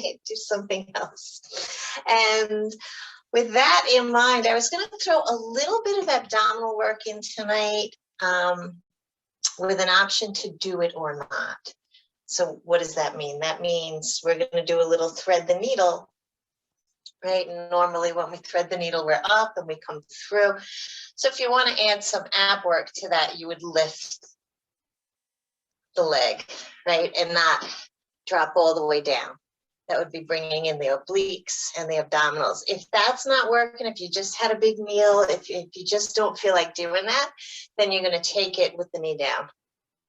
right? Do something else. And with that in mind, I was going to throw a little bit of abdominal work in tonight with an option to do it or not. So what does that mean? That means we're going to do a little thread the needle, right? And normally when we thread the needle, we're up and we come through. So if you want to add some ab work to that, you would lift the leg, right? And not drop all the way down. That would be bringing in the obliques and the abdominals. If that's not working, if you just had a big meal, if you just don't feel like doing that, then you're going to take it with the knee down,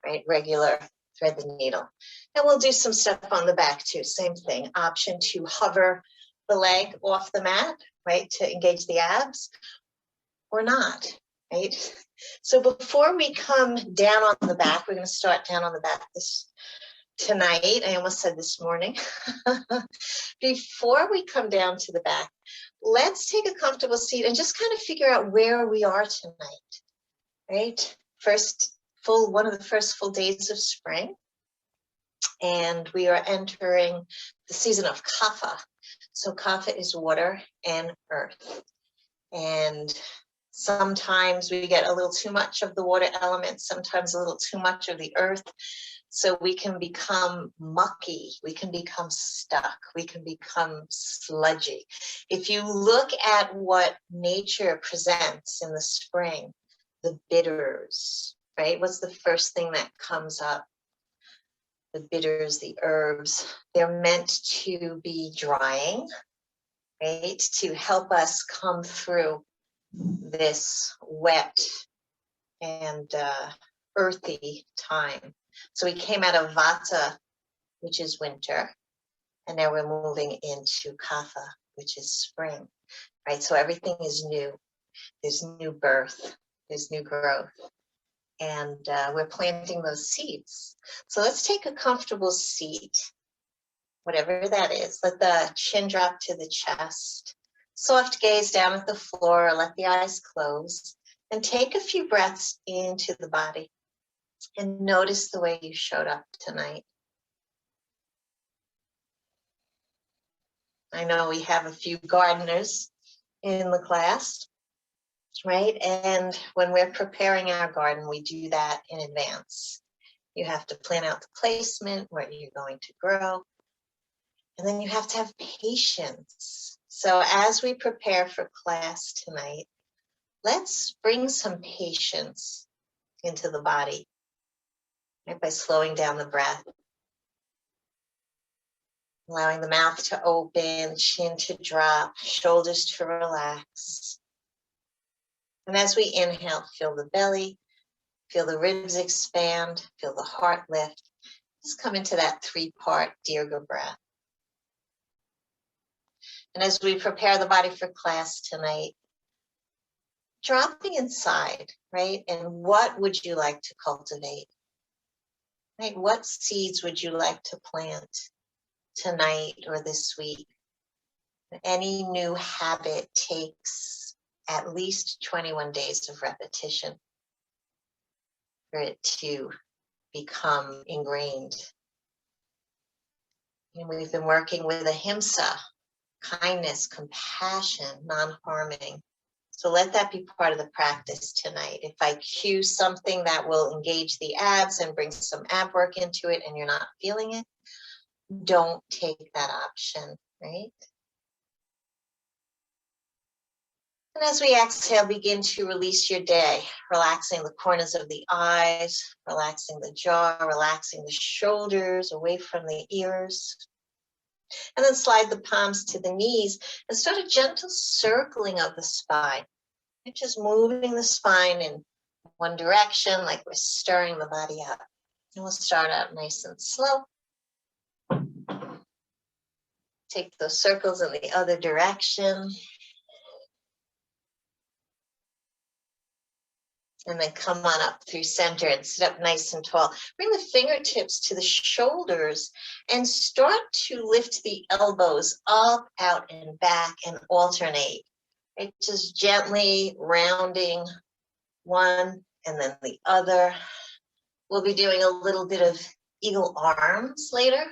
right? Regular thread the needle. And we'll do some stuff on the back too. Same thing. Option to hover the leg off the mat, right? To engage the abs or not, right? So before we come down on the back, we're going to start down on the back tonight. I almost said this morning. Before we come down to the back, let's take a comfortable seat and just kind of figure out where we are tonight, right? One of the first full days of spring. And we are entering the season of kapha. So kapha is water and earth. And sometimes we get a little too much of the water element, sometimes a little too much of the earth. So we can become mucky, we can become stuck, we can become sludgy. If you look at what nature presents in the spring, the bitters, right? What's the first thing that comes up? The bitters, the herbs, they're meant to be drying, right? To help us come through this wet and earthy time. So we came out of Vata, which is winter, and now we're moving into Kapha, which is spring, right? So everything is new. There's new birth, there's new growth, and we're planting those seeds. So let's take a comfortable seat, whatever that is. Let the chin drop to the chest. Soft gaze down at the floor, let the eyes close, and take a few breaths into the body. And notice the way you showed up tonight. I know we have a few gardeners in the class, right? And when we're preparing our garden, we do that in advance. You have to plan out the placement, what you're going to grow, and then you have to have patience. So as we prepare for class tonight, let's bring some patience into the body, right? By slowing down the breath, allowing the mouth to open, chin to drop, shoulders to relax. And as we inhale, feel the belly, feel the ribs expand, feel the heart lift. Just come into that 3-part Dirga breath. And as we prepare the body for class tonight, dropping inside, right? And what would you like to cultivate? Right? What seeds would you like to plant tonight or this week? Any new habit takes at least 21 days of repetition for it to become ingrained. And we've been working with ahimsa, kindness, compassion, non-harming. So let that be part of the practice tonight. If I cue something that will engage the abs and bring some ab work into it and you're not feeling it, don't take that option, right? And as we exhale, begin to release your day, relaxing the corners of the eyes, relaxing the jaw, relaxing the shoulders away from the ears. And then slide the palms to the knees and start a gentle circling of the spine. You're just moving the spine in one direction, like we're stirring the body up. And we'll start out nice and slow. Take those circles in the other direction. And then come on up through center and sit up nice and tall. Bring the fingertips to the shoulders and start to lift the elbows up, out, and back and alternate. Right? Just gently rounding one and then the other. We'll be doing a little bit of eagle arms later.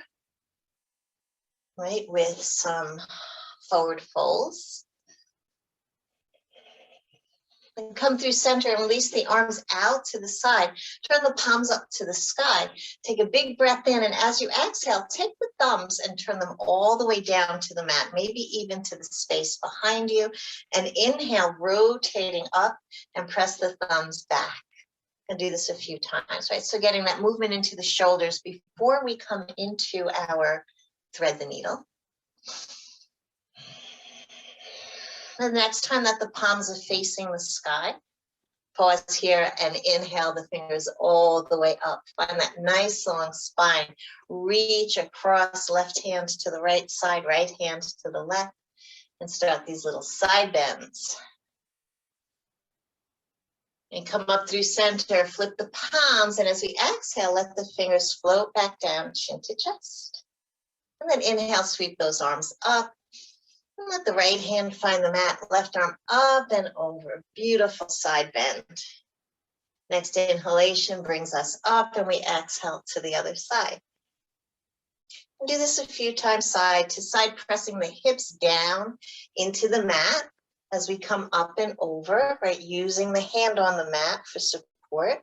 right, with some forward folds. And come through center and release the arms out to the side. Turn the palms up to the sky. Take a big breath in, and as you exhale, take the thumbs and turn them all the way down to the mat, maybe even to the space behind you. And inhale, rotating up, and press the thumbs back. And do this a few times, right? So getting that movement into the shoulders before we come into our thread the needle. The next time that the palms are facing the sky, pause here and inhale the fingers all the way up. Find that nice long spine. Reach across, left hand to the right side, right hand to the left, and start these little side bends. And come up through center, flip the palms, and as we exhale, let the fingers float back down, chin to chest. And then inhale, sweep those arms up. And let the right hand find the mat, left arm up and over. Beautiful side bend. Next inhalation brings us up, and we exhale to the other side. And do this a few times, side to side, pressing the hips down into the mat as we come up and over, right? Using the hand on the mat for support.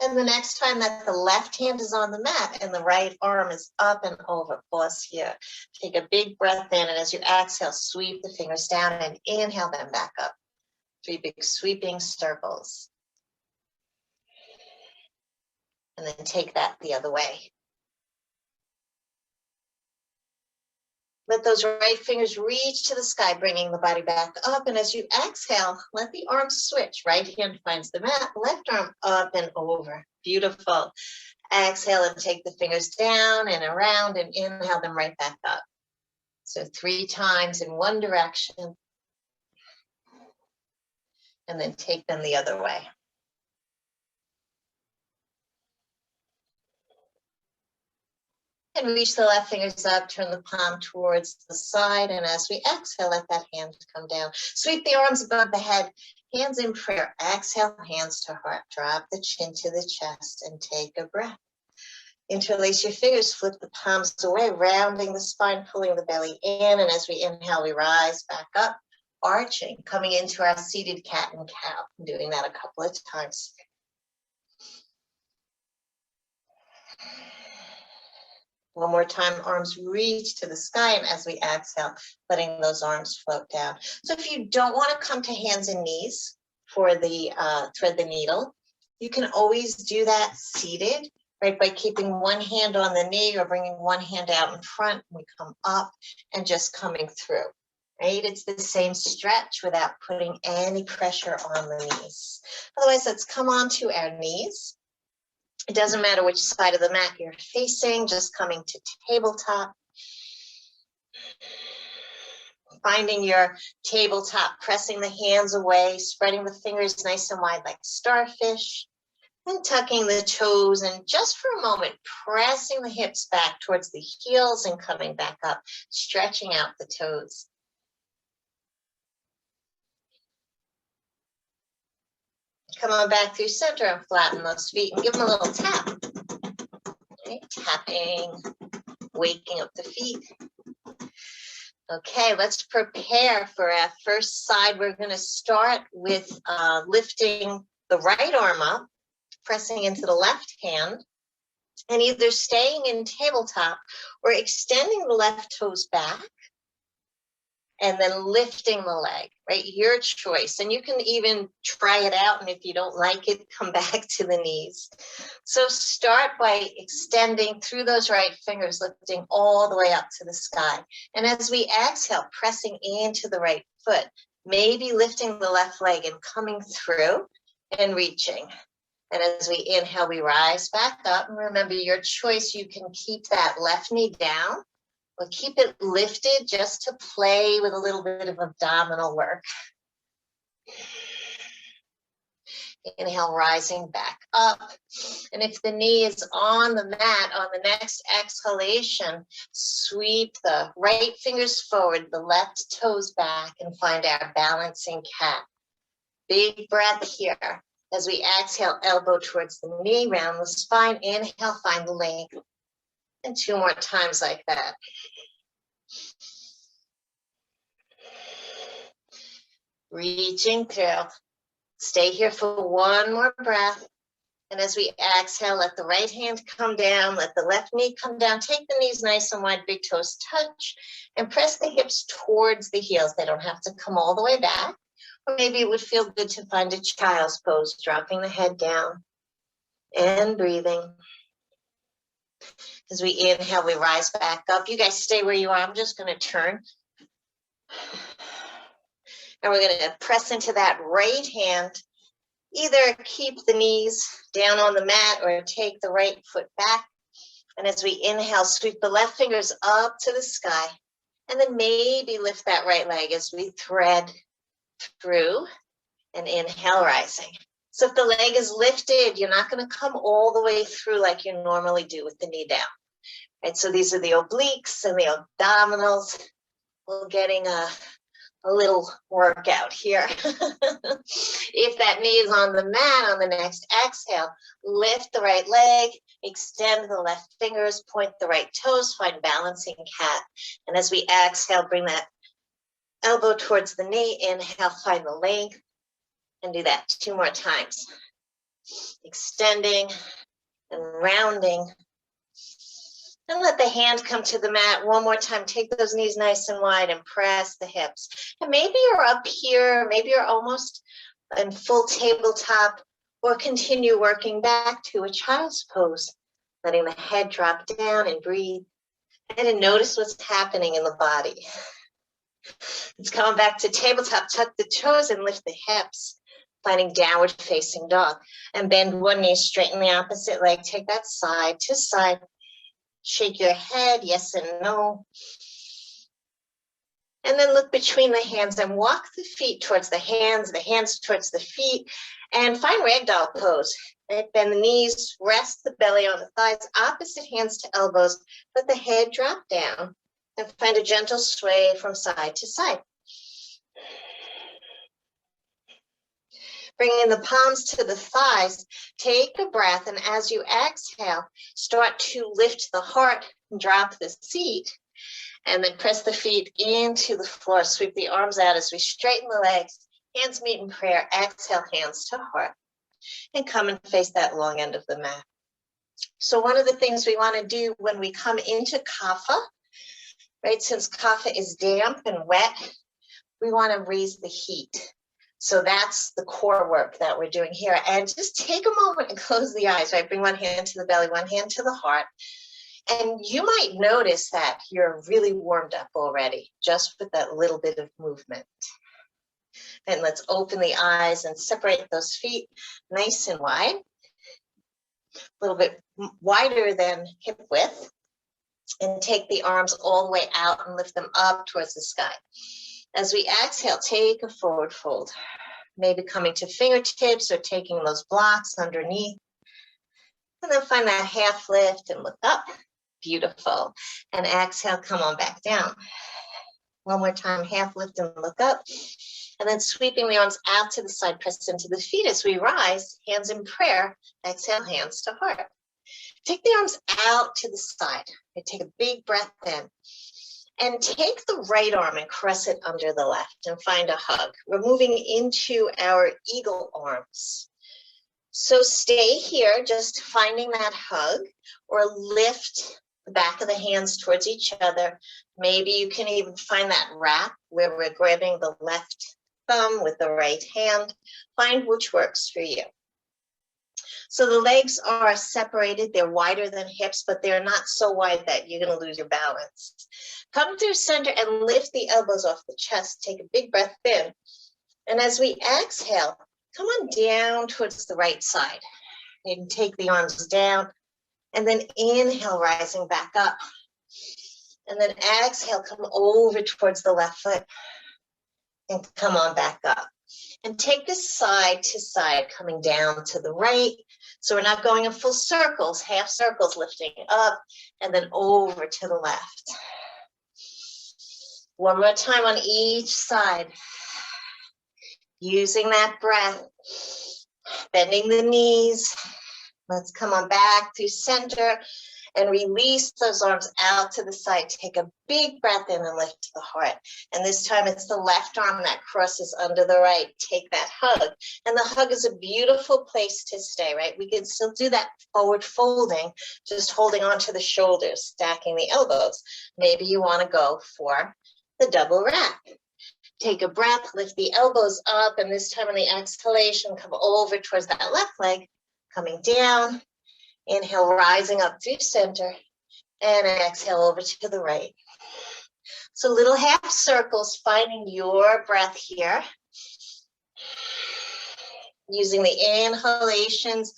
And the next time that the left hand is on the mat and the right arm is up and over, pause here. Take a big breath in, and as you exhale, sweep the fingers down and inhale them back up. 3 big sweeping circles. And then take that the other way. Let those right fingers reach to the sky, bringing the body back up. And as you exhale, let the arms switch. Right hand finds the mat, left arm up and over. Beautiful. Exhale and take the fingers down and around, and inhale them right back up. So 3 times in one direction. And then take them the other way. And reach the left fingers up, turn the palm towards the side, and as we exhale, let that hand come down. Sweep the arms above the head, hands in prayer. Exhale, hands to heart. Drop the chin to the chest and take a breath. Interlace your fingers, flip the palms away, rounding the spine, pulling the belly in, and as we inhale, we rise back up, arching, coming into our seated cat and cow. I'm doing that a couple of times. One more time, arms reach to the sky, and as we exhale, letting those arms float down. So if you don't want to come to hands and knees for the thread the needle, you can always do that seated, right, by keeping one hand on the knee or bringing one hand out in front. We come up and just coming through, right? It's the same stretch without putting any pressure on the knees. Otherwise, let's come onto our knees. It doesn't matter which side of the mat you're facing, just coming to tabletop. Finding your tabletop, pressing the hands away, spreading the fingers nice and wide like starfish, and tucking the toes, and just for a moment, pressing the hips back towards the heels and coming back up, stretching out the toes. Come on back through center and flatten those feet and give them a little tap. Okay, tapping, waking up the feet. Okay, let's prepare for our first side. We're going to start with lifting the right arm up, pressing into the left hand, and either staying in tabletop or extending the left toes back and then lifting the leg, right? Your choice. And you can even try it out, and if you don't like it, come back to the knees. So start by extending through those right fingers, lifting all the way up to the sky. And as we exhale, pressing into the right foot, maybe lifting the left leg and coming through and reaching. And as we inhale, we rise back up. And remember, your choice, you can keep that left knee down, but keep it lifted just to play with a little bit of abdominal work. Inhale, rising back up. And if the knee is on the mat, on the next exhalation, sweep the right fingers forward, the left toes back, and find our balancing cat. Big breath here. As we exhale, elbow towards the knee, round the spine. Inhale, find the leg. And 2 more times like that. Reaching through. Stay here for 1 more breath. And as we exhale, let the right hand come down, let the left knee come down. Take the knees nice and wide, big toes touch, and press the hips towards the heels. They don't have to come all the way back. Or maybe it would feel good to find a child's pose, dropping the head down and breathing. As we inhale, we rise back up. You guys stay where you are. I'm just going to turn. And we're going to press into that right hand. Either keep the knees down on the mat or take the right foot back. And as we inhale, sweep the left fingers up to the sky. And then maybe lift that right leg as we thread through and inhale, rising. So if the leg is lifted, you're not going to come all the way through like you normally do with the knee down. Right? So these are the obliques and the abdominals. We're getting a little workout here. If that knee is on the mat, on the next exhale, lift the right leg, extend the left fingers, point the right toes, find balancing cat. And as we exhale, bring that elbow towards the knee, inhale, find the length, and do that 2 more times. Extending and rounding. And let the hand come to the mat 1 more time. Take those knees nice and wide and press the hips. And maybe you're up here, maybe you're almost in full tabletop, or continue working back to a child's pose, letting the head drop down and breathe. And then notice what's happening in the body. It's coming back to tabletop. Tuck the toes and lift the hips, finding downward facing dog. And bend one knee, straighten the opposite leg. Take that side to side. Shake your head, yes and no. And then look between the hands and walk the feet towards the hands towards the feet, and find Ragdoll Pose. Right? Bend the knees, rest the belly on the thighs, opposite hands to elbows, let the head drop down, and find a gentle sway from side to side. Bringing the palms to the thighs, take a breath, and as you exhale, start to lift the heart, drop the seat, and then press the feet into the floor. Sweep the arms out as we straighten the legs, hands meet in prayer, exhale, hands to heart, and come and face that long end of the mat. So one of the things we want to do when we come into kapha, right, since kapha is damp and wet, we want to raise the heat. So that's the core work that we're doing here. And just take a moment and close the eyes, right? Bring one hand to the belly, one hand to the heart. And you might notice that you're really warmed up already, just with that little bit of movement. And let's open the eyes and separate those feet nice and wide. A little bit wider than hip width. And take the arms all the way out and lift them up towards the sky. As we exhale, take a forward fold, maybe coming to fingertips or taking those blocks underneath. And then find that half lift and look up. Beautiful. And exhale, come on back down. One more time, half lift and look up. And then sweeping the arms out to the side, press into the feet as we rise, hands in prayer. Exhale, hands to heart. Take the arms out to the side. Take a big breath in. And take the right arm and cross it under the left and find a hug. We're moving into our eagle arms. So stay here, just finding that hug, or lift the back of the hands towards each other. Maybe you can even find that wrap where we're grabbing the left thumb with the right hand. Find which works for you. So the legs are separated. They're wider than hips, but they're not so wide that you're going to lose your balance. Come through center and lift the elbows off the chest. Take a big breath in. And as we exhale, come on down towards the right side. You can take the arms down and then inhale, rising back up. And then exhale, come over towards the left foot and come on back up. And take this side to side, coming down to the right. So we're not going in full circles, half circles, lifting up and then over to the left. One more time on each side. Using that breath, bending the knees. Let's come on back through center and release those arms out to the side. Take a big breath in and lift to the heart. And this time it's the left arm that crosses under the right. Take that hug. And the hug is a beautiful place to stay, right? We can still do that forward folding, just holding onto the shoulders, stacking the elbows. Maybe you want to go for the double wrap. Take a breath, lift the elbows up, and this time on the exhalation, come over towards that left leg, coming down. Inhale, rising up through center, and exhale over to the right. So little half circles, finding your breath here. Using the inhalations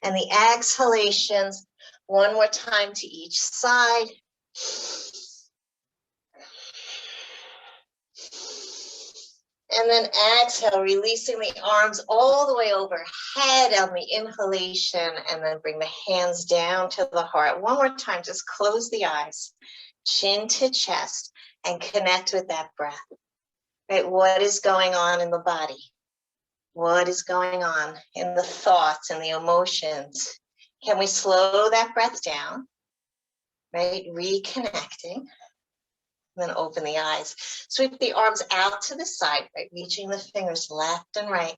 and the exhalations. One more time to each side. And then exhale, releasing the arms all the way overhead on the inhalation, and then bring the hands down to the heart. One more time, just close the eyes, chin to chest, and connect with that breath. Right? What is going on in the body? What is going on in the thoughts and the emotions? Can we slow that breath down? Right? Reconnecting. And then open the eyes. Sweep the arms out to the side, right? Reaching the fingers left and right.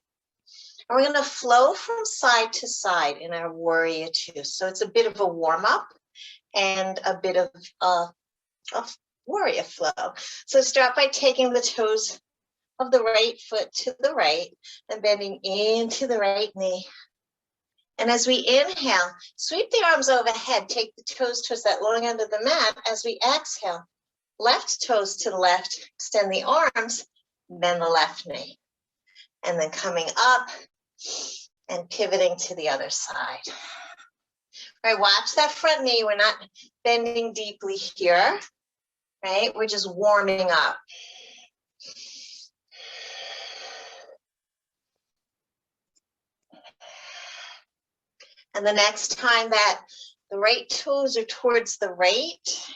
And we're going to flow from side to side in our warrior two. So it's a bit of a warm up and a bit of warrior flow. So start by taking the toes of the right foot to the right and bending into the right knee. And as we inhale, sweep the arms overhead. Take the toes towards that long end of the mat. As we exhale, left toes to the left, extend the arms, bend the left knee. And then coming up and pivoting to the other side. Right, watch that front knee. We're not bending deeply here, right? We're just warming up. And the next time that the right toes are towards the right,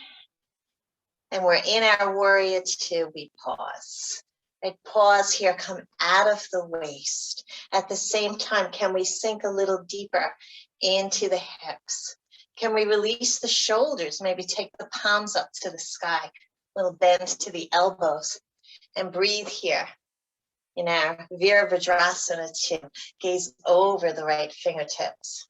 and we're in our warrior two, we pause. Right, pause here, come out of the waist. At the same time, can we sink a little deeper into the hips? Can we release the shoulders? Maybe take the palms up to the sky, a little bend to the elbows, and breathe here. In our Virabhadrasana two, gaze over the right fingertips.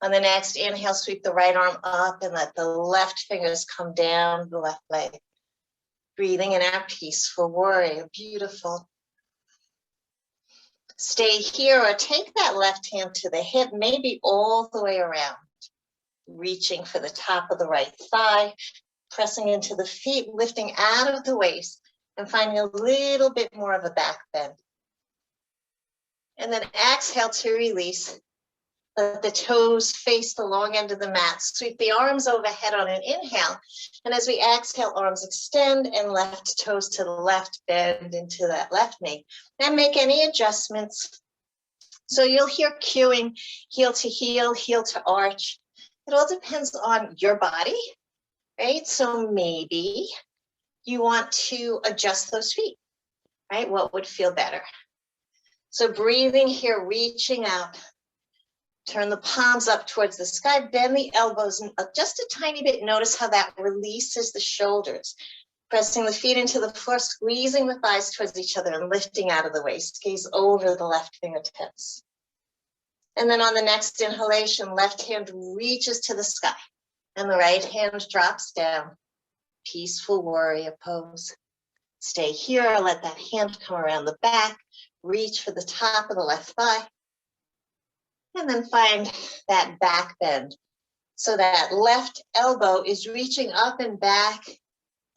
On the next inhale, sweep the right arm up and let the left fingers come down the left leg. Breathing in our peaceful warrior. Beautiful. Stay here or take that left hand to the hip, maybe all the way around. Reaching for the top of the right thigh, pressing into the feet, lifting out of the waist, and finding a little bit more of a back bend. And then exhale to release. Let the toes face the long end of the mat. Sweep the arms overhead on an inhale. And as we exhale, arms extend and left toes to the left, bend into that left knee. And make any adjustments. So you'll hear cueing, heel to arch. It all depends on your body, right? So maybe you want to adjust those feet, right? What would feel better? So breathing here, reaching out. Turn the palms up towards the sky, bend the elbows and just a tiny bit. Notice how that releases the shoulders. Pressing the feet into the floor, squeezing the thighs towards each other and lifting out of the waist. Gaze over the left fingertips. And then on the next inhalation, left hand reaches to the sky and the right hand drops down. Peaceful warrior pose. Stay here, let that hand come around the back. Reach for the top of the left thigh. And then find that back bend. So that left elbow is reaching up and back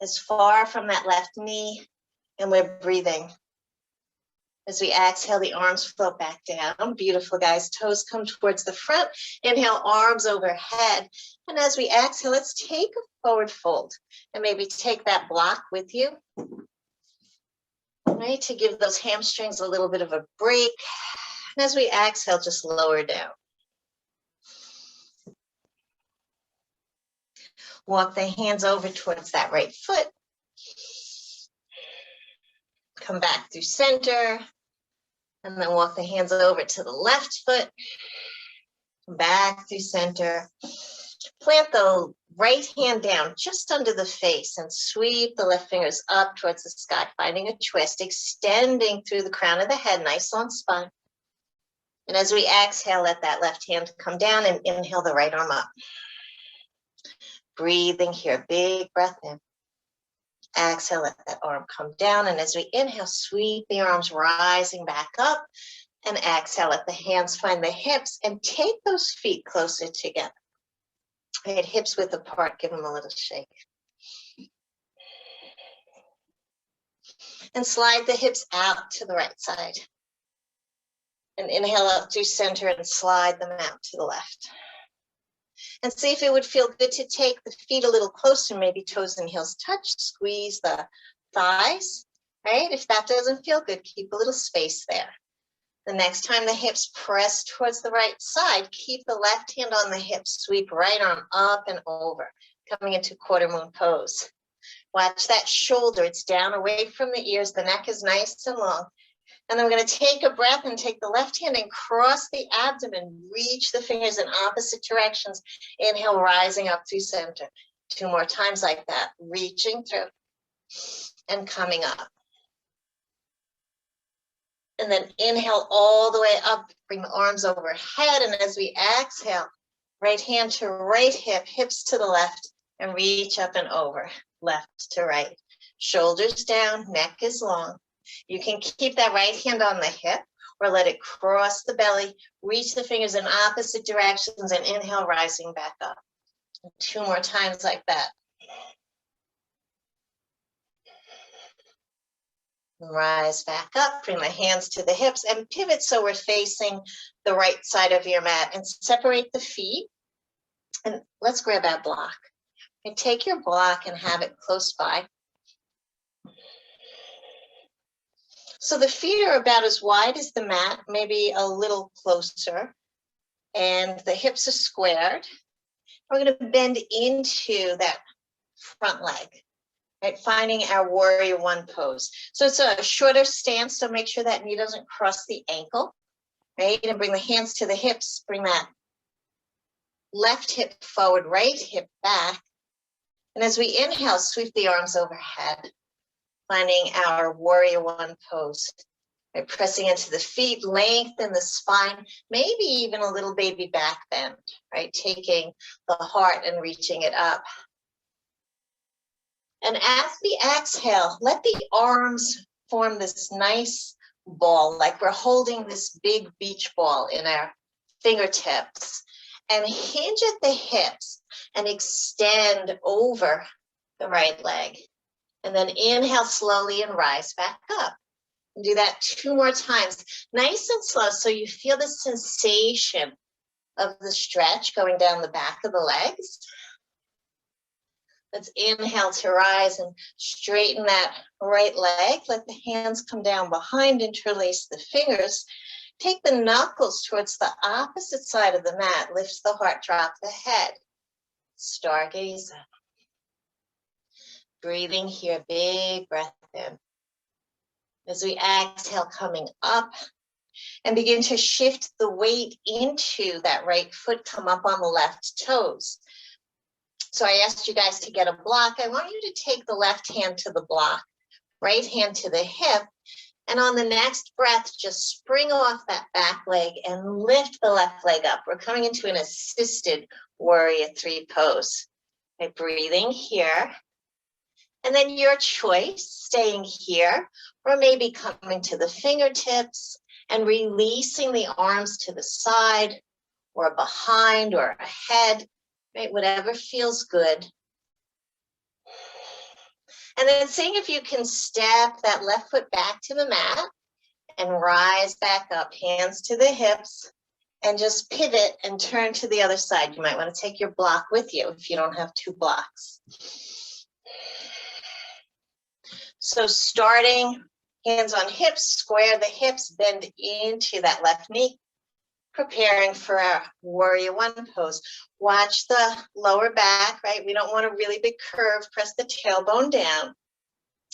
as far from that left knee. And we're breathing. As we exhale, the arms float back down. Beautiful, guys. Toes come towards the front. Inhale, arms overhead. And as we exhale, let's take a forward fold. And maybe take that block with you. Right, to give those hamstrings a little bit of a break. And as we exhale, just lower down. Walk the hands over towards that right foot. Come back through center. And then walk the hands over to the left foot. Come back through center. Plant the right hand down just under the face and sweep the left fingers up towards the sky, finding a twist, extending through the crown of the head, nice long spine. And as we exhale, let that left hand come down and inhale the right arm up. Breathing here, big breath in. Exhale, let that arm come down. And as we inhale, sweep the arms rising back up. And exhale, let the hands find the hips and take those feet closer together. Right, hips width apart, give them a little shake. And slide the hips out to the right side. And inhale up through center and slide them out to the left. And see if it would feel good to take the feet a little closer, maybe toes and heels touch, squeeze the thighs, right? If that doesn't feel good, keep a little space there. The next time the hips press towards the right side, keep the left hand on the hip, sweep right arm up and over, coming into quarter moon pose. Watch that shoulder, it's down away from the ears, the neck is nice and long. And then we're going to take a breath and take the left hand and cross the abdomen, reach the fingers in opposite directions. Inhale, rising up through center. 2 more times like that, reaching through and coming up. And then inhale all the way up, bring the arms overhead. And as we exhale, right hand to right hip, hips to the left, and reach up and over, left to right. Shoulders down, neck is long. You can keep that right hand on the hip or let it cross the belly, reach the fingers in opposite directions, and inhale, rising back up. 2 more times like that. Rise back up, bring the hands to the hips and pivot so we're facing the right side of your mat and separate the feet. And let's grab our block. And take your block and have it close by. So the feet are about as wide as the mat, maybe a little closer. And the hips are squared. We're going to bend into that front leg. Right, finding our warrior 1 pose. So it's a shorter stance, so make sure that knee doesn't cross the ankle, right? And bring the hands to the hips, bring that left hip forward, right hip back. And as we inhale, sweep the arms overhead, finding our warrior 1 pose. Right, pressing into the feet, lengthen the spine, maybe even a little baby back bend, right? Taking the heart and reaching it up. And as we exhale, let the arms form this nice ball, like we're holding this big beach ball in our fingertips. And hinge at the hips and extend over the right leg. And then inhale slowly and rise back up. And do that 2 more times, nice and slow, so you feel the sensation of the stretch going down the back of the legs. Let's inhale to rise and straighten that right leg. Let the hands come down behind, interlace the fingers. Take the knuckles towards the opposite side of the mat. Lift the heart, drop the head. Stargaze. Breathing here, big breath in. As we exhale, coming up and begin to shift the weight into that right foot, come up on the left toes. So I asked you guys to get a block. I want you to take the left hand to the block, right hand to the hip, and on the next breath, just spring off that back leg and lift the left leg up. We're coming into an assisted warrior 3 pose. Okay, breathing here. And then your choice, staying here, or maybe coming to the fingertips and releasing the arms to the side or behind or ahead. Right, whatever feels good. And then seeing if you can step that left foot back to the mat and rise back up, hands to the hips, and just pivot and turn to the other side. You might want to take your block with you if you don't have 2 blocks. So starting, hands on hips, square the hips, bend into that left knee. Preparing for our warrior 1 pose. Watch the lower back, right? We don't want a really big curve. Press the tailbone down.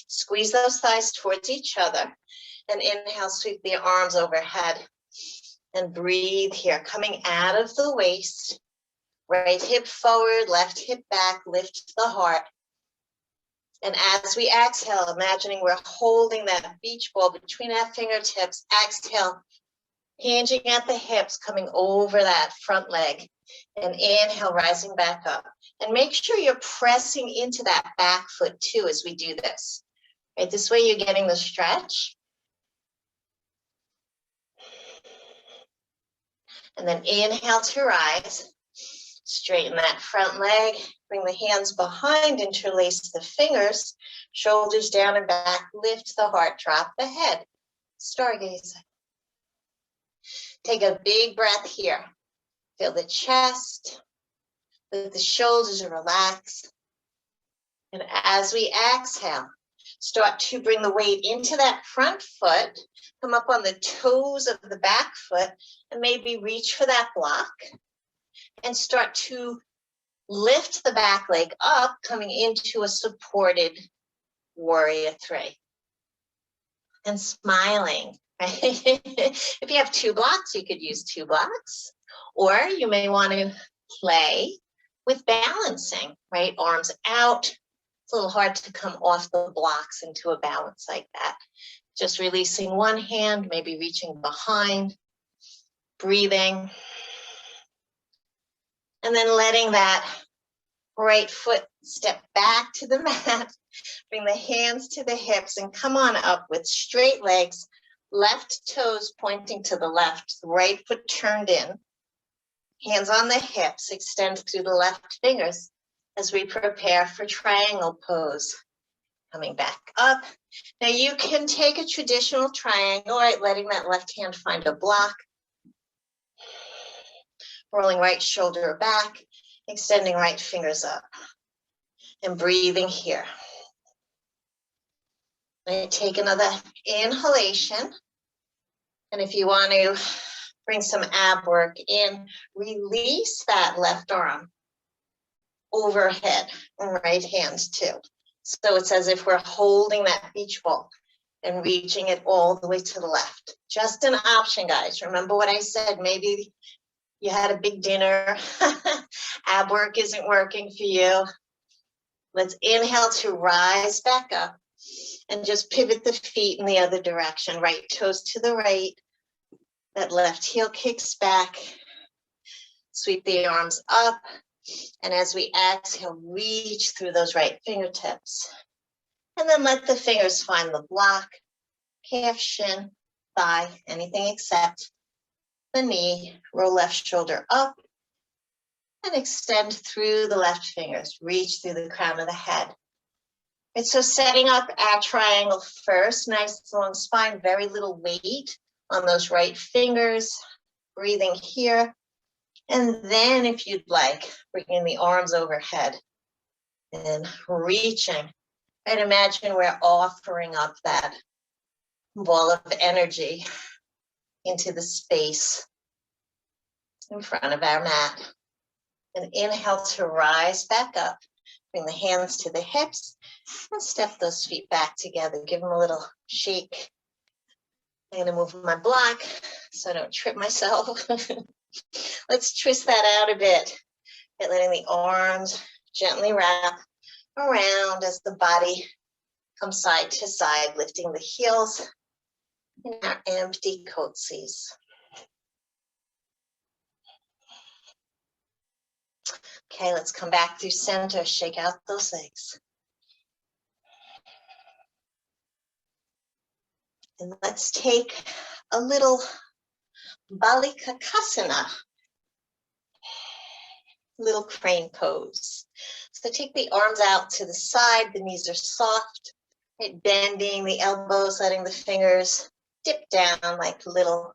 Squeeze those thighs towards each other. And inhale, sweep the arms overhead. And breathe here, coming out of the waist. Right hip forward, left hip back, lift the heart. And as we exhale, imagining we're holding that beach ball between our fingertips, exhale, hinging at the hips, coming over that front leg. And inhale, rising back up. And make sure you're pressing into that back foot too as we do this. Right, this way you're getting the stretch. And then inhale to rise. Straighten that front leg. Bring the hands behind, interlace the fingers. Shoulders down and back. Lift the heart, drop the head. Stargaze. Take a big breath here. Feel the chest. Let the shoulders relax. And as we exhale, start to bring the weight into that front foot. Come up on the toes of the back foot and maybe reach for that block. And start to lift the back leg up, coming into a supported warrior three. And smiling. Right? If you have 2 blocks, you could use 2 blocks. Or you may want to play with balancing, right? Arms out. It's a little hard to come off the blocks into a balance like that. Just releasing one hand, maybe reaching behind, breathing. And then letting that right foot step back to the mat. Bring the hands to the hips and come on up with straight legs, left toes pointing to the left, right foot turned in. Hands on the hips, extend through the left fingers as we prepare for triangle pose. Coming back up. Now you can take a traditional triangle, right? Letting that left hand find a block. Rolling right shoulder back, extending right fingers up. And breathing here. And take another inhalation. And if you want to bring some ab work in, release that left arm overhead and right hand too. So it's as if we're holding that beach ball and reaching it all the way to the left. Just an option, guys. Remember what I said, maybe you had a big dinner, ab work isn't working for you. Let's inhale to rise back up and just pivot the feet in the other direction. Right toes to the right. That left heel kicks back. Sweep the arms up. And as we exhale, reach through those right fingertips. And then let the fingers find the block, calf, shin, thigh, anything except the knee. Roll left shoulder up and extend through the left fingers. Reach through the crown of the head. And so setting up our triangle first, nice long spine, very little weight on those right fingers. Breathing here. And then if you'd like, bringing the arms overhead and reaching. And imagine we're offering up that ball of energy into the space in front of our mat. And inhale to rise back up. Bring the hands to the hips and step those feet back together. Give them a little shake. I'm going to move my block so I don't trip myself. Let's twist that out a bit. And letting the arms gently wrap around as the body comes side to side, lifting the heels in our empty coatsies. Okay, let's come back through center, shake out those legs. And let's take a little Balikakasana, little crane pose. So take the arms out to the side, the knees are soft, right? Bending the elbows, letting the fingers dip down like little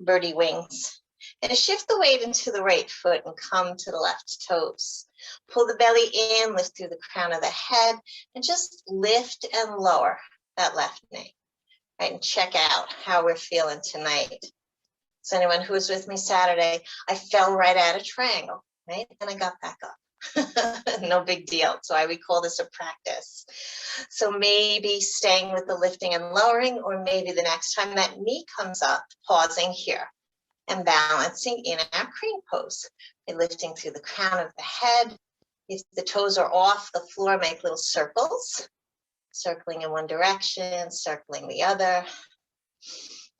birdie wings. And shift the weight into the right foot and come to the left toes. Pull the belly in, lift through the crown of the head, and just lift and lower that left knee. Right, and check out how we're feeling tonight. So anyone who was with me Saturday, I fell right at a triangle, right? And I got back up. No big deal. So I would call this a practice. So maybe staying with the lifting and lowering, or maybe the next time that knee comes up, pausing here and balancing in our crane pose. And lifting through the crown of the head. If the toes are off the floor, make little circles, circling in one direction, circling the other,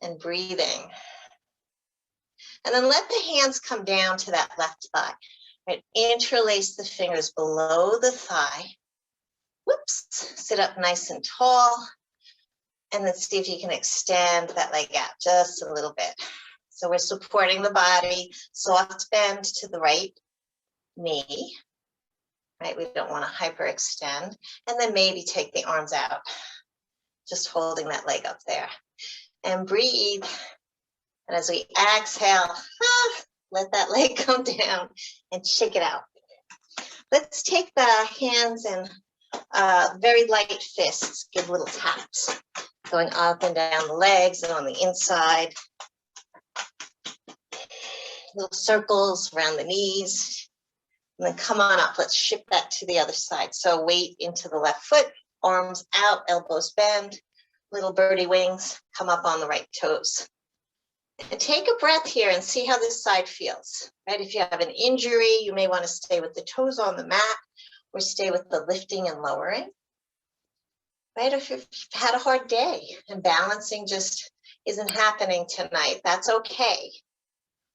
and breathing. And then let the hands come down to that left thigh. Right? Interlace the fingers below the thigh. Whoops, sit up nice and tall. And then see if you can extend that leg out just a little bit. So we're supporting the body, soft bend to the right knee. Right, we don't want to hyperextend. And then maybe take the arms out, just holding that leg up there. And breathe. And as we exhale, let that leg come down and shake it out. Let's take the hands and very light fists, give little taps, going up and down the legs and on the inside. Little circles around the knees. And then come on up, let's shift that to the other side. So weight into the left foot, arms out, elbows bend, little birdie wings, come up on the right toes. And take a breath here and see how this side feels, right? If you have an injury, you may want to stay with the toes on the mat or stay with the lifting and lowering, right? If you've had a hard day and balancing just isn't happening tonight, that's okay.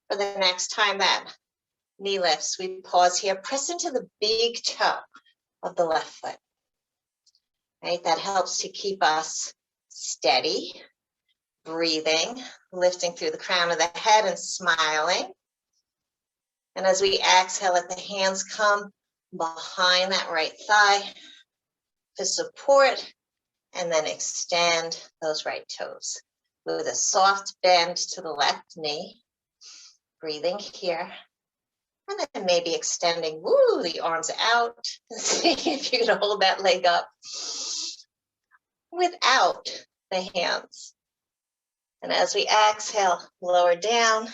For the next time that knee lifts, we pause here, press into the big toe of the left foot, right? That helps to keep us steady, breathing, lifting through the crown of the head and smiling. And as we exhale, let the hands come behind that right thigh for support, and then extend those right toes with a soft bend to the left knee, breathing here. And then maybe extending, the arms out. See if you can hold that leg up without the hands. And as we exhale, lower down,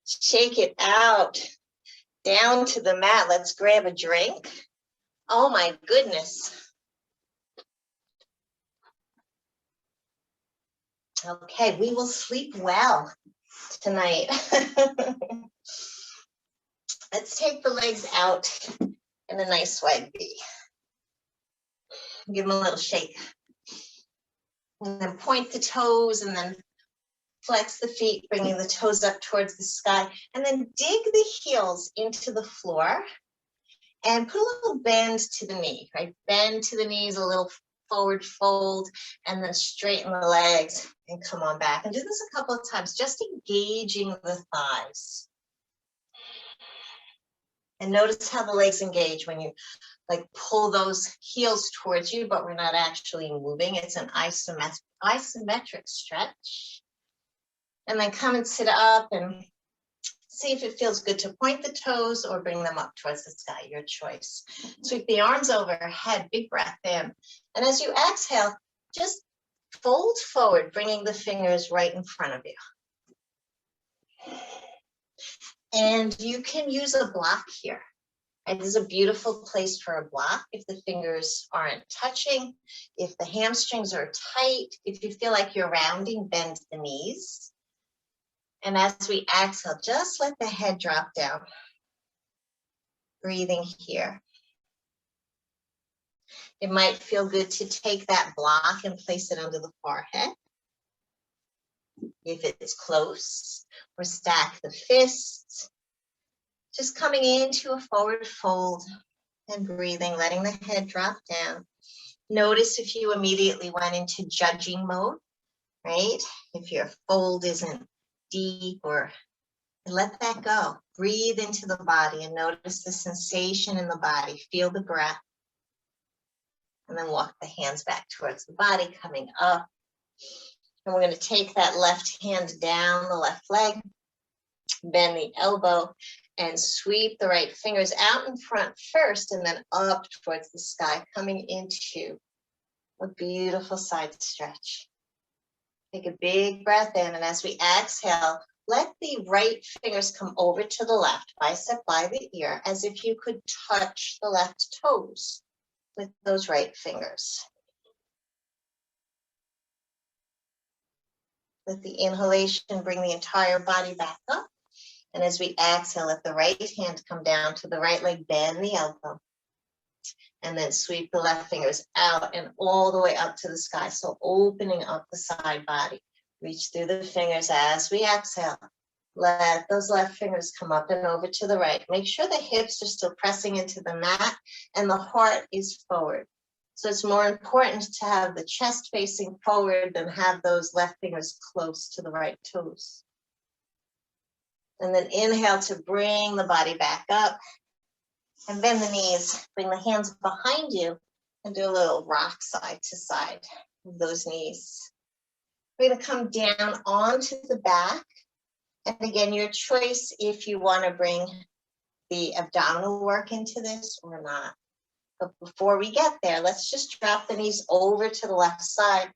shake it out, down to the mat. Let's grab a drink. Oh my goodness. Okay, we will sleep well tonight. Let's take the legs out in a nice wide V. Give them a little shake. And then point the toes and then flex the feet, bringing the toes up towards the sky. And then dig the heels into the floor and put a little bend to the knee, right? Bend to the knees, a little forward fold, and then straighten the legs and come on back. And do this a couple of times, just engaging the thighs. And notice how the legs engage when you like pull those heels towards you, but we're not actually moving. It's an isometric stretch. And then come and sit up and see if it feels good to point the toes or bring them up towards the sky, your choice. Sweep the arms overhead, big breath in. And as you exhale, just fold forward, bringing the fingers right in front of you. And you can use a block here. Right? This is a beautiful place for a block if the fingers aren't touching, if the hamstrings are tight, if you feel like you're rounding, bend the knees. And as we exhale, just let the head drop down. Breathing here. It might feel good to take that block and place it under the forehead. If it's close, or stack the fists. Just coming into a forward fold and breathing, letting the head drop down. Notice if you immediately went into judging mode, right? If your fold isn't deep, or let that go. Breathe into the body and notice the sensation in the body. Feel the breath. And then walk the hands back towards the body, coming up. And we're going to take that left hand down the left leg, bend the elbow, and sweep the right fingers out in front first, and then up towards the sky, coming into a beautiful side stretch. Take a big breath in, and as we exhale, let the right fingers come over to the left, bicep by the ear, as if you could touch the left toes with those right fingers. With the inhalation, bring the entire body back up. And as we exhale, let the right hand come down to the right leg, bend the elbow. And then sweep the left fingers out and all the way up to the sky. So opening up the side body. Reach through the fingers as we exhale. Let those left fingers come up and over to the right. Make sure the hips are still pressing into the mat and the heart is forward. So it's more important to have the chest facing forward than have those left fingers close to the right toes. And then inhale to bring the body back up. And bend the knees, bring the hands behind you, and do a little rock side to side of those knees. We're going to come down onto the back. And again, your choice if you want to bring the abdominal work into this or not. But before we get there, let's just drop the knees over to the left side.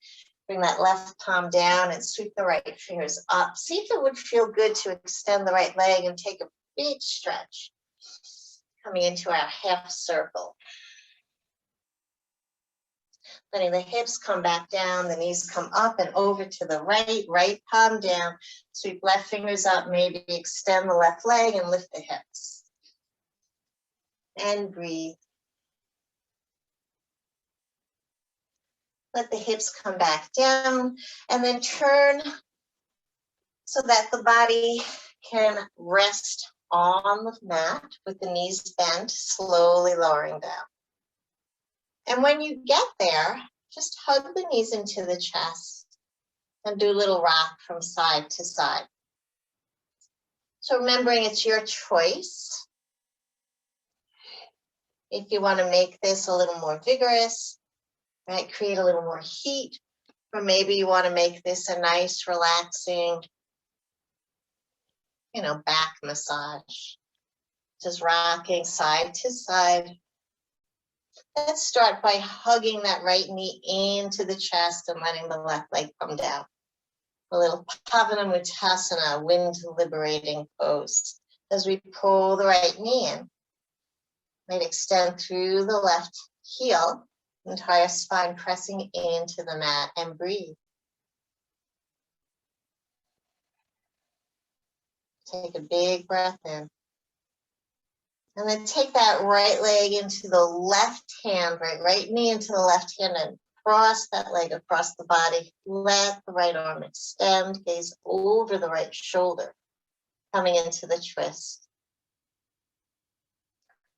Bring that left palm down and sweep the right fingers up. See if it would feel good to extend the right leg and take a big stretch. Coming into our half circle. Letting the hips come back down, the knees come up and over to the right, right palm down. Sweep left fingers up, maybe extend the left leg and lift the hips. And breathe. Let the hips come back down and then turn so that the body can rest on the mat with the knees bent, slowly lowering down. And when you get there, just hug the knees into the chest and do a little rock from side to side. So remembering it's your choice. If you want to make this a little more vigorous, right, create a little more heat, or maybe you want to make this a nice, relaxing, back massage. Just rocking side to side. Let's start by hugging that right knee into the chest and letting the left leg come down. A little Pavanamuttasana, wind liberating pose. As we pull the right knee in, might extend through the left heel, entire spine pressing into the mat, and breathe. Take a big breath in. And then take that right leg into the left hand, right knee into the left hand, and cross that leg across the body. Let the right arm extend, gaze over the right shoulder, coming into the twist.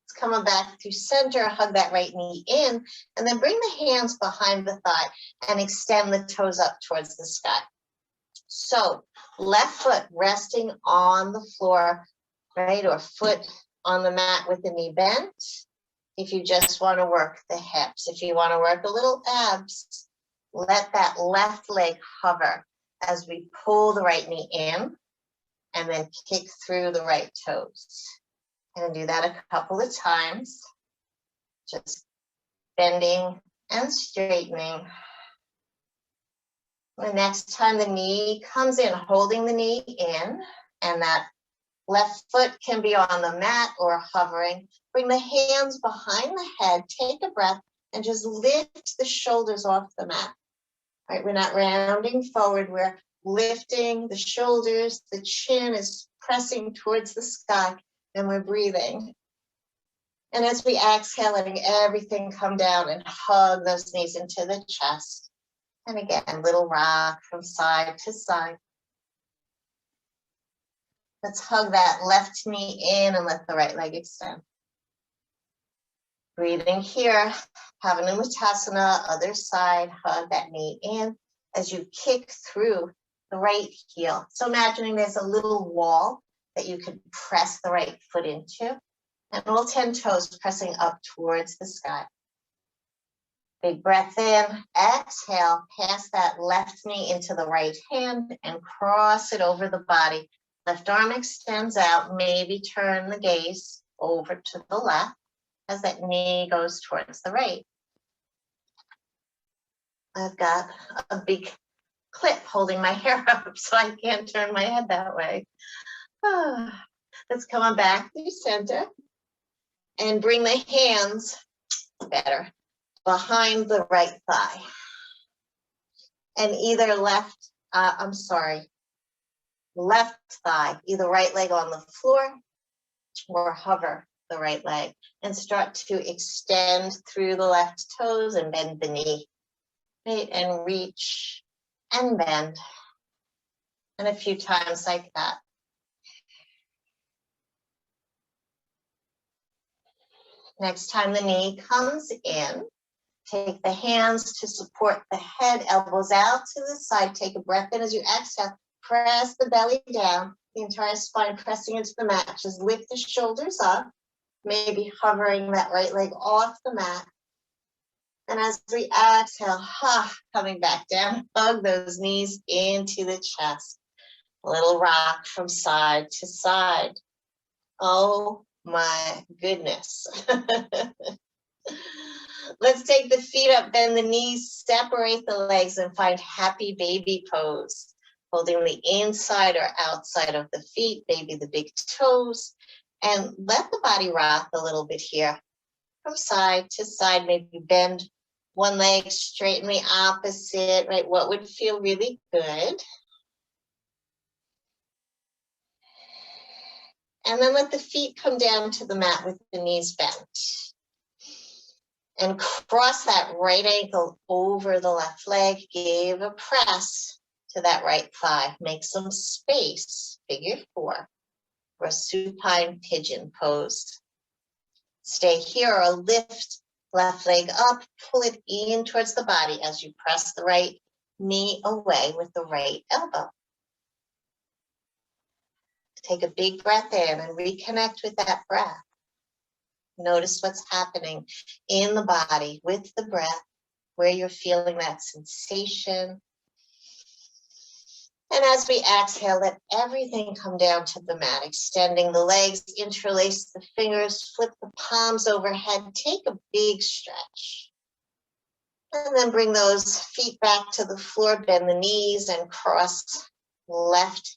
It's coming back through center, hug that right knee in, and then bring the hands behind the thigh and extend the toes up towards the sky. So left foot resting on the floor, right, or foot on the mat with the knee bent. If you just want to work the hips, if you want to work a little abs, let that left leg hover as we pull the right knee in and then kick through the right toes. And do that a couple of times, just bending and straightening. The next time the knee comes in, holding the knee in, and that left foot can be on the mat or hovering. Bring the hands behind the head, take a breath, and just lift the shoulders off the mat. Right, we're not rounding forward, we're lifting the shoulders, the chin is pressing towards the sky, and we're breathing. And as we exhale, letting everything come down and hug those knees into the chest. And again, little rock from side to side. Let's hug that left knee in and let the right leg extend. Breathing here, Pavanamuttasana, other side, hug that knee in as you kick through the right heel. So imagining there's a little wall that you could press the right foot into, and all 10 toes pressing up towards the sky. Big breath in, exhale, pass that left knee into the right hand and cross it over the body. Left arm extends out, maybe turn the gaze over to the left as that knee goes towards the right. I've got a big clip holding my hair up, so I can't turn my head that way. Let's come on back to center and bring the hands, better, behind the right thigh. And either left thigh, either right leg on the floor or hover the right leg and start to extend through the left toes and bend the knee, right? And reach and bend. And a few times like that. Next time the knee comes in, take the hands to support the head, elbows out to the side. Take a breath in as you exhale. Press the belly down, the entire spine pressing into the mat. Just lift the shoulders up, maybe hovering that right leg off the mat. And as we exhale, coming back down, hug those knees into the chest. A little rock from side to side. Oh my goodness. Let's take the feet up, bend the knees, separate the legs, and find happy baby pose. Holding the inside or outside of the feet, maybe the big toes, and let the body rock a little bit here. From side to side, maybe bend one leg, straighten the opposite, right? What would feel really good. And then let the feet come down to the mat with the knees bent. And cross that right ankle over the left leg. Give a press to that right thigh. Make some space, figure 4, for a supine pigeon pose. Stay here or lift left leg up, pull it in towards the body as you press the right knee away with the right elbow. Take a big breath in and reconnect with that breath. Notice what's happening in the body with the breath, where you're feeling that sensation. And as we exhale, let everything come down to the mat, extending the legs, interlace the fingers, flip the palms overhead, take a big stretch. And then bring those feet back to the floor, bend the knees and cross left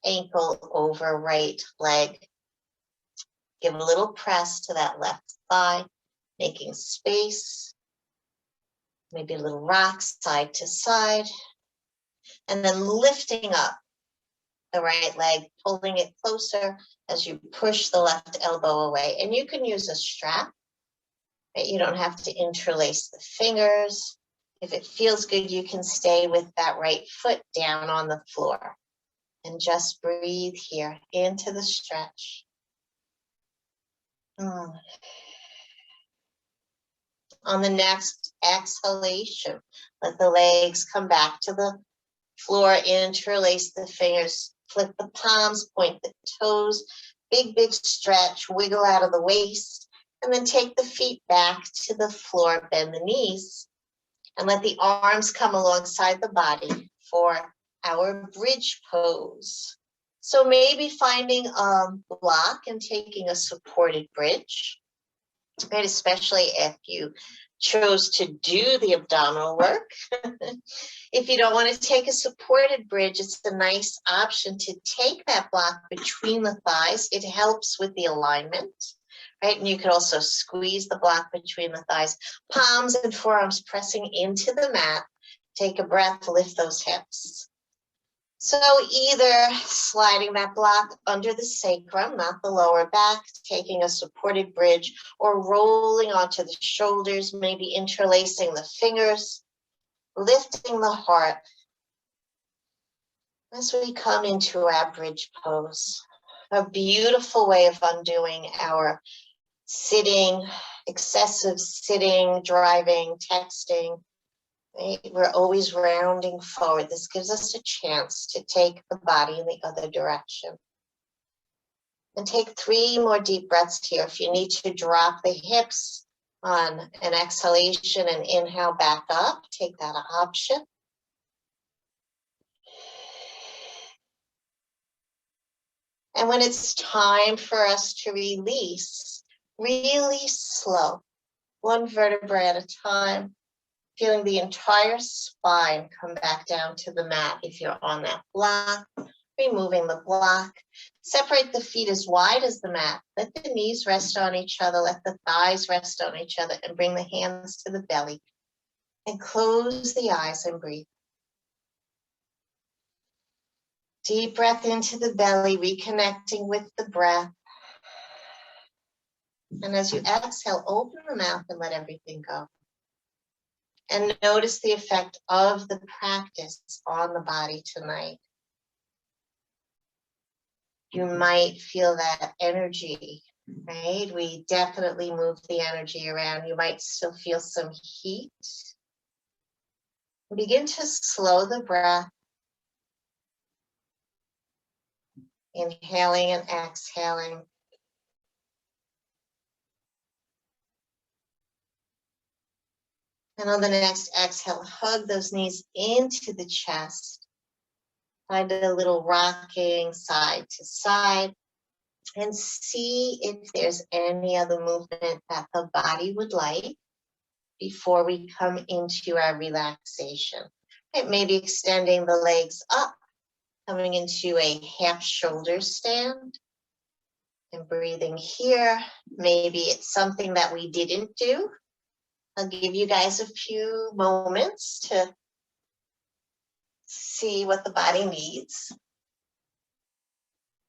ankle over right leg. Give a little press to that left thigh, making space. Maybe a little rock side to side. And then lifting up the right leg, pulling it closer as you push the left elbow away. And you can use a strap. Right? You don't have to interlace the fingers. If it feels good, you can stay with that right foot down on the floor. And just breathe here into the stretch. On the next exhalation, let the legs come back to the floor, interlace the fingers, flip the palms, point the toes, big stretch, wiggle out of the waist, and then take the feet back to the floor, bend the knees, and let the arms come alongside the body for our bridge pose. So maybe finding a block and taking a supported bridge, right? Especially if you chose to do the abdominal work. If you don't want to take a supported bridge, it's a nice option to take that block between the thighs. It helps with the alignment, right? And you could also squeeze the block between the thighs, palms and forearms pressing into the mat. Take a breath, lift those hips. So either sliding that block under the sacrum, not the lower back, taking a supported bridge, or rolling onto the shoulders, maybe interlacing the fingers, lifting the heart as we come into our bridge pose. A beautiful way of undoing our sitting, excessive sitting, driving, texting. Right? We're always rounding forward. This gives us a chance to take the body in the other direction. And take 3 more deep breaths here. If you need to drop the hips on an exhalation and inhale back up, take that option. And when it's time for us to release, really slow, 1 vertebra at a time, feeling the entire spine come back down to the mat. If you're on that block, removing the block. Separate the feet as wide as the mat. Let the knees rest on each other. Let the thighs rest on each other, and bring the hands to the belly. And close the eyes and breathe. Deep breath into the belly, reconnecting with the breath. And as you exhale, open the mouth and let everything go. And notice the effect of the practice on the body tonight. You might feel that energy, right? We definitely move the energy around. You might still feel some heat. Begin to slow the breath. Inhaling and exhaling. And on the next exhale, hug those knees into the chest. Find a little rocking side to side. And see if there's any other movement that the body would like before we come into our relaxation. Right, maybe extending the legs up, coming into a half shoulder stand. And breathing here. Maybe it's something that we didn't do. I'll give you guys a few moments to see what the body needs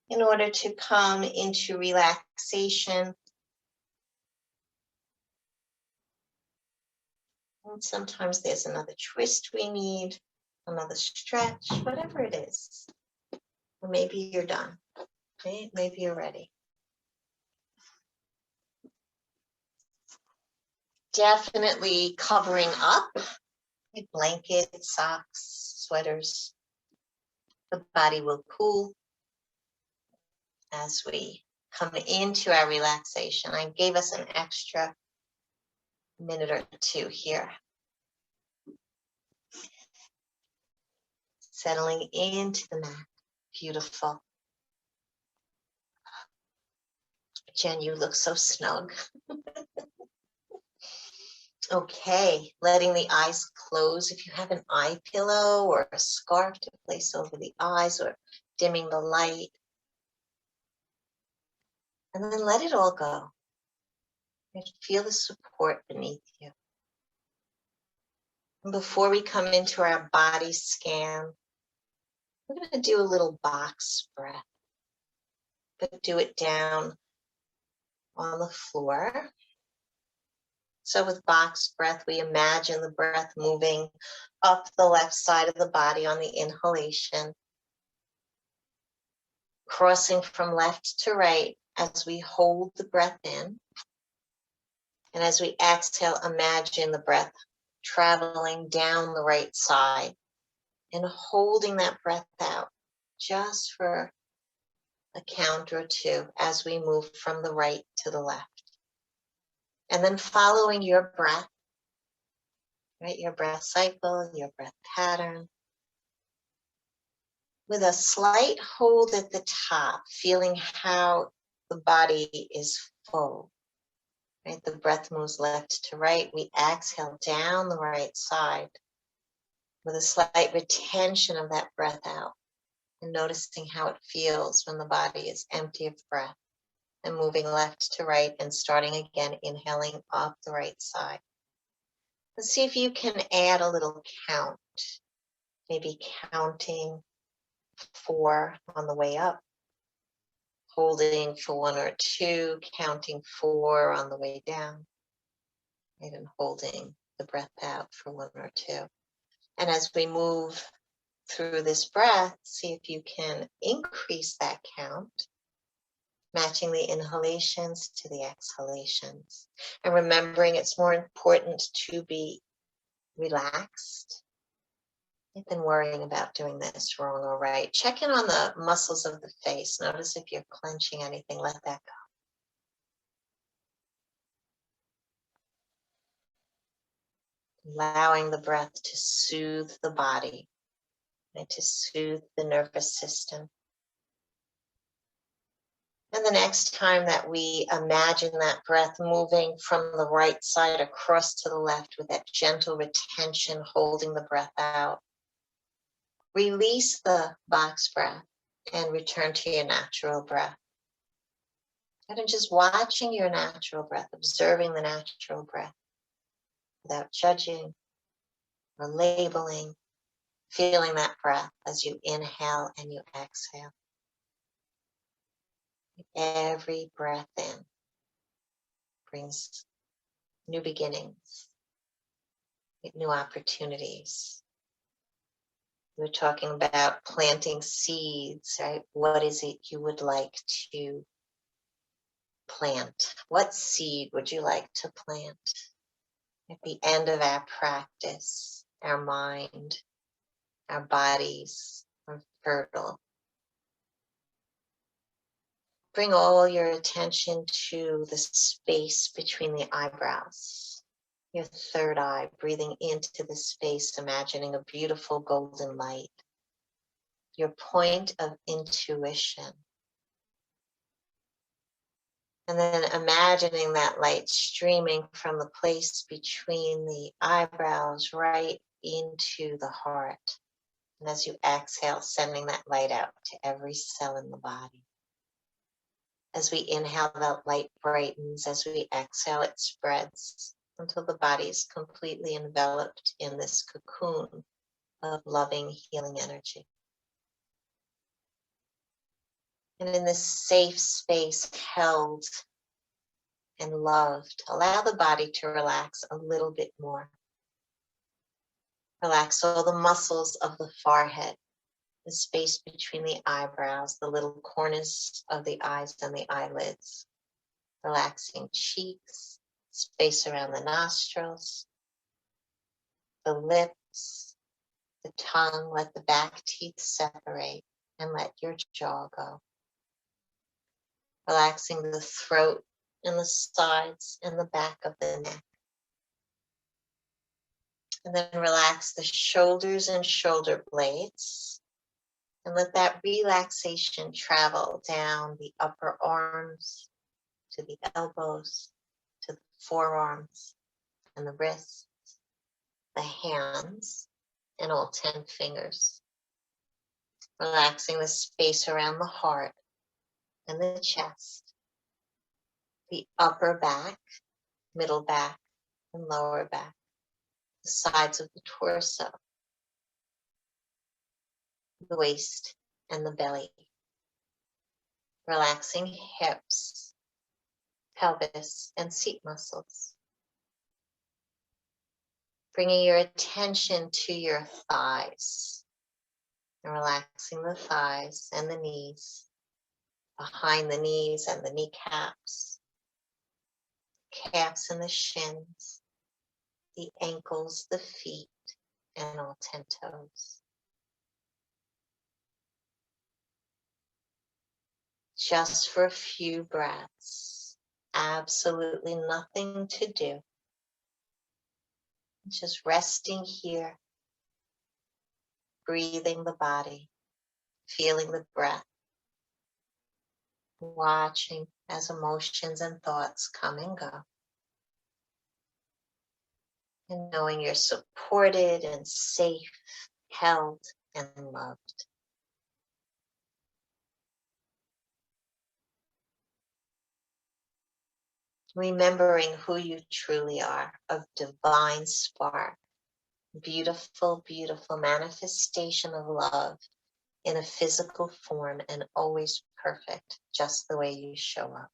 in order to come into relaxation. And sometimes there's another twist we need, another stretch, whatever it is. Or maybe you're done, okay? Maybe you're ready. Definitely covering up with blankets, socks, sweaters. The body will cool as we come into our relaxation. I gave us an extra minute or two here. Settling into the mat. Beautiful. Jen, you look so snug. Okay, letting the eyes close. If you have an eye pillow or a scarf to place over the eyes or dimming the light. And then let it all go. And feel the support beneath you. And before we come into our body scan, we're going to do a little box breath. But do it down on the floor. So with box breath, we imagine the breath moving up the left side of the body on the inhalation, crossing from left to right as we hold the breath in. And as we exhale, imagine the breath traveling down the right side and holding that breath out just for a count or two as we move from the right to the left. And then following your breath, right? Your breath cycle, your breath pattern. With a slight hold at the top, feeling how the body is full. Right? The breath moves left to right. We exhale down the right side with a slight retention of that breath out and noticing how it feels when the body is empty of breath and moving left to right and starting again, inhaling up the right side. Let's see if you can add a little count, maybe counting 4 on the way up, holding for 1 or 2, counting 4 on the way down, and holding the breath out for 1 or 2. And as we move through this breath, see if you can increase that count, matching the inhalations to the exhalations. And remembering it's more important to be relaxed than worrying about doing this wrong or right. Check in on the muscles of the face. Notice if you're clenching anything, let that go. Allowing the breath to soothe the body and to soothe the nervous system. And the next time that we imagine that breath moving from the right side across to the left with that gentle retention, holding the breath out, release the box breath and return to your natural breath. And just watching your natural breath, observing the natural breath without judging or labeling, Feeling that breath as you inhale and you exhale. Every breath in brings new beginnings, new opportunities. We're talking about planting seeds, right? What is it you would like to plant? What seed would you like to plant? At the end of our practice, our mind, our bodies are fertile. Bring all your attention to the space between the eyebrows, your third eye, breathing into the space, imagining a beautiful golden light, your point of intuition. And then imagining that light streaming from the place between the eyebrows right into the heart. And as you exhale, sending that light out to every cell in the body. As we inhale, that light brightens. As we exhale, it spreads until the body is completely enveloped in this cocoon of loving, healing energy. And in this safe space, held and loved, allow the body to relax a little bit more. Relax all the muscles of the forehead, the space between the eyebrows, the little corners of the eyes and the eyelids. Relaxing cheeks, space around the nostrils, the lips, the tongue. Let the back teeth separate and let your jaw go. Relaxing the throat and the sides and the back of the neck. And then relax the shoulders and shoulder blades. And let that relaxation travel down the upper arms to the elbows, to the forearms and the wrists, the hands, and all 10 fingers. Relaxing the space around the heart and the chest, the upper back, middle back, and lower back, the sides of the torso, the waist, and the belly. Relaxing hips, pelvis, and seat muscles. Bringing your attention to your thighs and relaxing the thighs and the knees, behind the knees and the kneecaps, calves and the shins, the ankles, the feet, and all 10 toes. Just for a few breaths, absolutely nothing to do. Just resting here, breathing the body, feeling the breath, watching as emotions and thoughts come and go. And knowing you're supported and safe, held and loved. Remembering who you truly are, of divine spark, beautiful, beautiful manifestation of love in a physical form and always perfect, just the way you show up.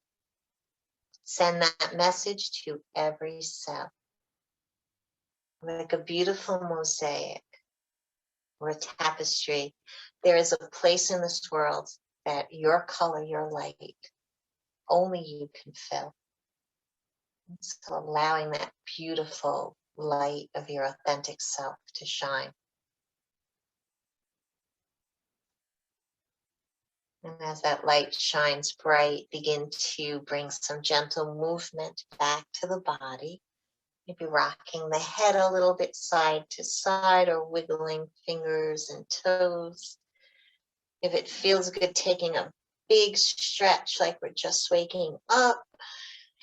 Send that message to every cell. Like a beautiful mosaic or a tapestry, there is a place in this world that your color, your light, only you can fill. So allowing that beautiful light of your authentic self to shine. And as that light shines bright, begin to bring some gentle movement back to the body. Maybe rocking the head a little bit side to side or wiggling fingers and toes. If it feels good, taking a big stretch like we're just waking up.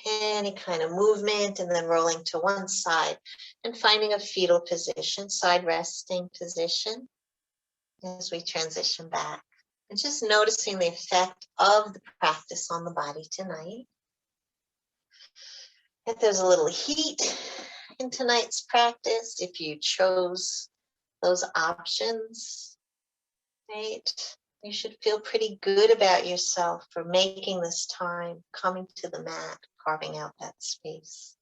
Any kind of movement, and then rolling to one side and finding a fetal position, side resting position as we transition back. And just noticing the effect of the practice on the body tonight. If there's a little heat in tonight's practice, if you chose those options, right? You should feel pretty good about yourself for making this time, coming to the mat, carving out that space.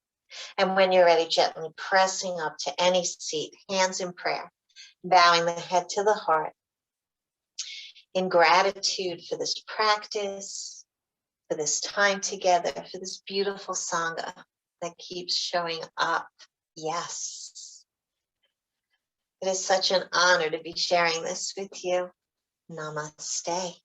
And when you're ready, gently pressing up to any seat, hands in prayer, bowing the head to the heart, in gratitude for this practice, for this time together, for this beautiful Sangha that keeps showing up. Yes. It is such an honor to be sharing this with you. Namaste.